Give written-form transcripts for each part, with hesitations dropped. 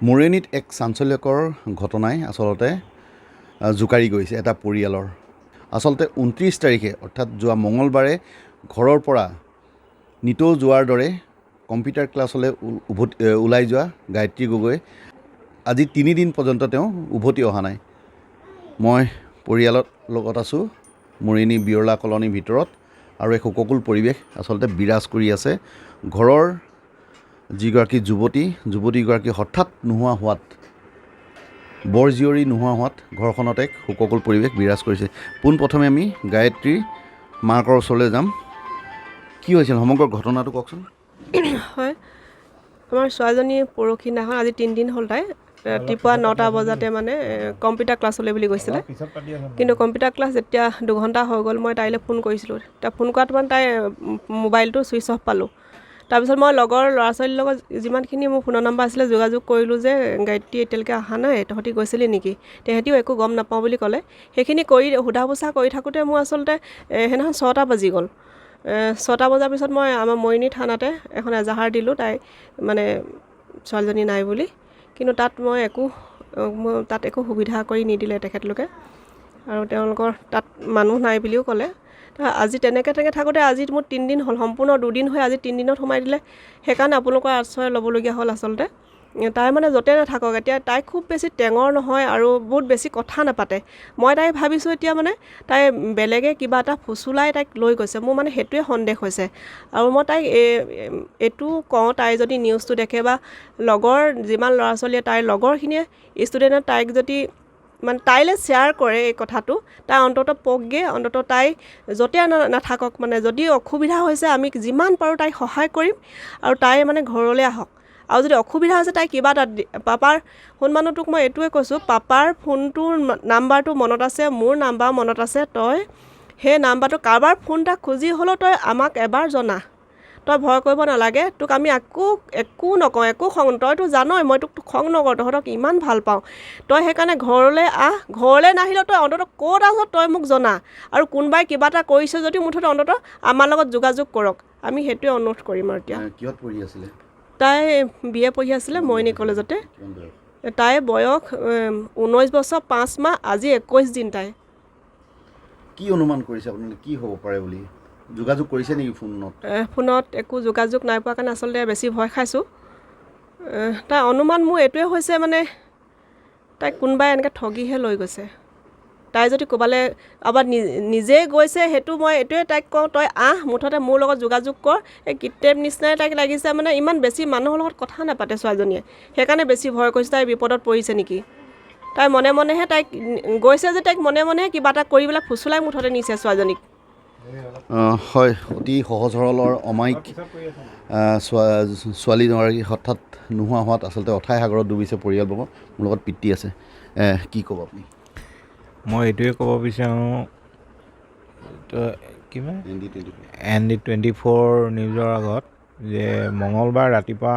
মৰিয়নীত এক চাঞ্চল্যকৰ ঘটনাই আচলতে জোকাৰি গৈছে এটা পৰিয়ালৰ। আচলতে 29 তাৰিখে অৰ্থাৎ যোৱা মঙলবাৰে ঘৰৰ পৰা নিতৌ যোৱাৰ দৰে কম্পিউটাৰ ক্লাছলৈ ওলাই যোৱা গায়ত্ৰী গগৈ আজি 3 দিন পৰ্যন্ত তেওঁ উভতি অহা নাই। মই পৰিয়ালৰ লগত আছোঁ মৰিয়নী বিৰলা কলনীৰ ভিতৰত আৰু এক শোককুল পৰিৱেশ আচলতে বিৰাজ কৰি আছে। ঘৰৰ যিগৰাকী যুৱতীগৰাকী হঠাৎ নোহোৱা হোৱাত বৰ জীয়ৰী নোহোৱা হোৱাত ঘৰখনত এক শোককুল পৰিৱেশ বিৰাজ কৰিছে। পোনপ্ৰথমে আমি গায়ত্ৰীৰ মাকৰ ওচৰলৈ যাম। কি হৈছিল সমগ্ৰ ঘটনাটো কওকচোন। হয়, আমাৰ ছোৱালীজনী পৰহিদিনাখন আজি 3 দিন হ'ল, তাই ৰাতিপুৱা 9টা বজাতে মানে কম্পিউটাৰ ক্লাছলৈ বুলি গৈছিলে। কিন্তু কম্পিউটাৰ ক্লাছ যেতিয়া 2 ঘণ্টা হৈ গ'ল, মই তাইলৈ ফোন কৰিছিলোঁ। এতিয়া ফোন কৰাত মানে তাই মোবাইলটো ছুইচ অফ পালোঁ। তাৰপিছত মই লগৰ ল'ৰা ছোৱালীৰ লগত যিমানখিনি মোৰ ফোনৰ নম্বৰ আছিলে যোগাযোগ কৰিলোঁ যে গায়ত্ৰী এতিয়ালৈকে অহা নাই, তহঁতি গৈছিলি নেকি? তেহেঁতিও একো গম নাপাওঁ বুলি ক'লে। সেইখিনি কৰি সোধা পোছা কৰি থাকোঁতে মোৰ আচলতে সেইদিনাখন 6টা বাজি গ'ল। 6টা বজাৰ পিছত মই আমাৰ মৰিয়নী থানাতে এখন এজাহাৰ দিলোঁ তাই মানে ছোৱালীজনী নাই বুলি। কিন্তু তাত একো সুবিধা কৰি নিদিলে তেখেতলোকে, আৰু তেওঁলোকৰ তাত মানুহ নাই বুলিও ক'লে। আজি তেনেকৈ থাকোঁতে আজি মোৰ 3 দিন হ'ল, সম্পূৰ্ণ 2 দিন হৈ আজি 3 দিনত সোমাই দিলে। সেইকাৰণে আপোনালোকৰ আশ্ৰয় ল'বলগীয়া হ'ল আচলতে। তাই মানে য'তে নাথাকক, এতিয়া তাই খুব বেছি টেঙৰ নহয় আৰু বহুত বেছি কথা নাপাতে। মই তাই ভাবিছোঁ এতিয়া মানে তাই বেলেগে কিবা এটা ফুচুলাই তাইক লৈ গৈছে, মোৰ মানে সেইটোৱে সন্দেহ হৈছে। আৰু মই তাইক এইটো কওঁ, তাই যদি নিউজটো দেখে বা লগৰ যিমান ল'ৰা ছোৱালীয়ে তাইৰ লগৰখিনিয়ে ষ্টুডেণ্টে তাইক যদি মানে তাইলৈ শ্বেয়াৰ কৰে এই কথাটো, তাই অন্ততঃ পকগে, অন্ততঃ তাই য'তে নাথাকক মানে যদি অসুবিধা হৈছে আমি যিমান পাৰোঁ তাইক সহায় কৰিম, আৰু তাই মানে ঘৰলৈ আহক। আৰু যদি অসুবিধা হৈছে তাই কিবা এটা পাপাৰ মানুহটোক মই এইটোৱে কৈছোঁ, পাপাৰ ফোনটোৰ নাম্বাৰটো মনত আছে, মোৰ নাম্বাৰ মনত আছে, তই সেই নাম্বাৰটো কাৰোবাৰ ফোন এটা খুজি হ'লেও তই আমাক এবাৰ জনা। তই ভয় কৰিব নালাগে, তোক আমি একো নকওঁ, একো খং, তইতো জানই মই তোক খং নকৰোঁ, তহঁতক ইমান ভাল পাওঁ। তই সেইকাৰণে ঘৰলৈ আহ, ঘৰলৈ নাহিলেও তই অন্ততঃ ক'ত আছ তই মোক জনা, আৰু কোনোবাই কিবা এটা কৰিছে যদি মুঠতে অন্ততঃ আমাৰ লগত যোগাযোগ কৰক, আমি সেইটোৱে অনুৰোধ কৰিম। আৰু এতিয়া কিহত পঢ়ি আছিলে তাই? BA পঢ়ি আছিলে মৰিয়নী কলেজতে। তাইৰ বয়স 19 বছৰ 5 মাহ, আজি 21 দিন। তাই কি অনুমান কৰিছে আপোনালোকে কি হ'ব পাৰে বুলি? যোগাযোগ কৰিছে নেকি ফোনত? একো যোগাযোগ নাই পোৱা কাৰণে আচলতে বেছি ভয় খাইছোঁ। তাই অনুমান মোৰ এইটোৱে হৈছে মানে তাইক কোনোবাই এনেকৈ ঠগিহে লৈ গৈছে। তাই যদি ক'ৰবালৈ আবাৰ নিজেই গৈছে, সেইটো মই এইটোৱে তাইক কওঁ, তই আহ মুঠতে মোৰ লগত যোগাযোগ কৰ। এই কিডনেপ নিচিনাই তাইক লাগিছে, মানে ইমান বেছি মানুহৰ লগত কথা নাপাতে ছোৱালীজনীয়ে, সেইকাৰণে বেছি ভয় কৰিছে তাই বিপদত পৰিছে নেকি। তাই মনে মনেহে তাইক গৈছে যে তাইক মনে মনেহে কিবা এটা কৰি পেলাই ফুচুলাই মুঠতে নিছে ছোৱালীজনীক। হয়, অতি সহজ সৰলৰ অমায়িক ছোৱালীগৰাকী হঠাৎ নোহোৱা হোৱাত আচলতে অথাই সাগৰত ডুবিছে পৰিয়ালবৰ্গ। মোৰ লগত পিতৃ আছে, কি ক'ব আপুনি? মই এইটোৱে ক'ব বিচাৰোঁ, কিবা ND24 নিউজৰ আগত যে মঙলবাৰ ৰাতিপুৱা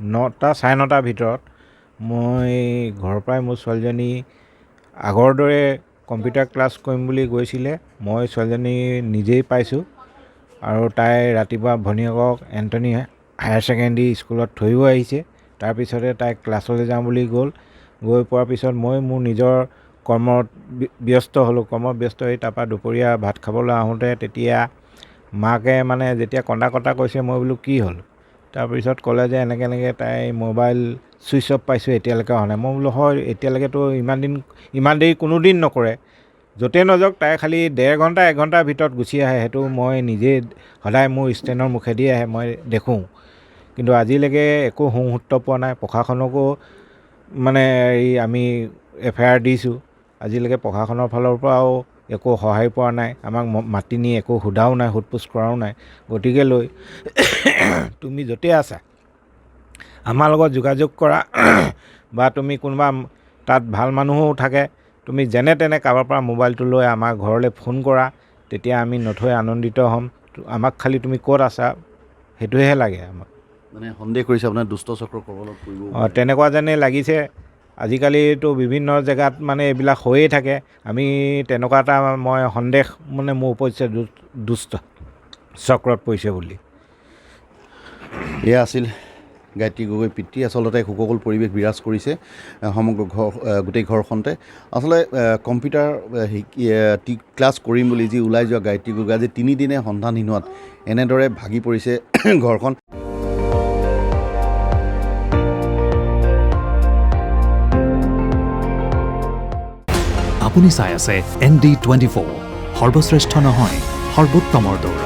9টা চাৰে 9টাৰ ভিতৰত মই ঘৰৰ পৰাই মোৰ ছোৱালীজনী আগৰ দৰে কম্পিউটাৰ ক্লাছ কৰিম বুলি গৈছিলে। মই ছোৱালীজনী নিজেই পাইছোঁ, আৰু তাই ৰাতিপুৱা ভনীয়েকক এণ্টনি হায়াৰ ছেকেণ্ডেৰী স্কুলত থৈও আহিছে। তাৰপিছতে তাই ক্লাছলৈ যাওঁ বুলি গৈ পোৱাৰ পিছত মই মোৰ নিজৰ কৰ্মত ব্যস্ত হ'লোঁ। ব্যস্ত হৈ তাৰপৰা দুপৰীয়া ভাত খাবলৈ আহোঁতে তেতিয়া মাকে মানে যেতিয়া কন্দা কৈছে, মই বোলো কি হ'ল? তাৰপিছত ক'লে যে এনেকৈ তাই মোবাইল ছুইচ অফ পাইছোঁ, এতিয়ালৈকে অহা নাই। মই বোলো হয়, এতিয়ালৈকেতো ইমান দেৰি কোনো দিন নকৰে, য'তে নাযাওক তাই খালি 1.5 ঘণ্টা 1 ঘণ্টাৰ ভিতৰত গুচি আহে। সেইটো মই নিজে সদায় মোৰ ষ্টেণ্ডৰ মুখেদি আহে, মই দেখোঁ। কিন্তু আজিলৈকে একো সংসূত্ৰ পোৱা নাই। প্ৰশাসনকো মানে আমি FIR দিছোঁ, আজিলৈকে প্ৰশাসনৰ ফালৰ পৰাও একো সহায় পোৱা নাই। আমাক মাতি নি একো সোধাও নাই, সোধ-পোছ কৰাও নাই। গতিকে লৈ তুমি য'তে আছা আমাৰ লগত যোগাযোগ কৰা, বা তুমি কোনোবা তাত ভাল মানুহো থাকে, তুমি যেনে তেনে কাৰোবাৰ পৰা মোবাইলটো লৈ আমাৰ ঘৰলৈ ফোন কৰা, তেতিয়া আমি নথৈ আনন্দিত হ'ম। আমাক খালি তুমি ক'ত আছা সেইটোহে লাগে আমাক। মানে সন্দেহ কৰিছে আপোনাৰ দুষ্ট চক্ৰ কবলত পৰিব। তেনেকুৱা যেনে লাগিছে। আজিকালিতো বিভিন্ন জেগাত মানে এইবিলাক হৈয়ে থাকে। আমি তেনেকুৱা এটা মই সন্দেহ মানে মোৰ উপৰিছে দুষ্ট চক্ৰত পৰিছে বুলি। এয়া আছিল গায়ত্ৰী গগৈ পিতৃ আচলতে শোককোল পৰিৱেশ বিৰাজ কৰিছে সমগ্ৰ গোটেই ঘৰখনতে আচলতে কম্পিউটাৰ ক্লাছ কৰিম বুলি যি ওলাই যোৱা গায়ত্ৰী গগৈ আজি 3 দিনে সন্ধানহীন হোৱাত এনেদৰে ভাগি পৰিছে ঘৰখন। আপুনি চাই আছে ND24 সৰ্বশ্ৰেষ্ঠ নহয় সৰ্বোত্তমৰ দৌৰ।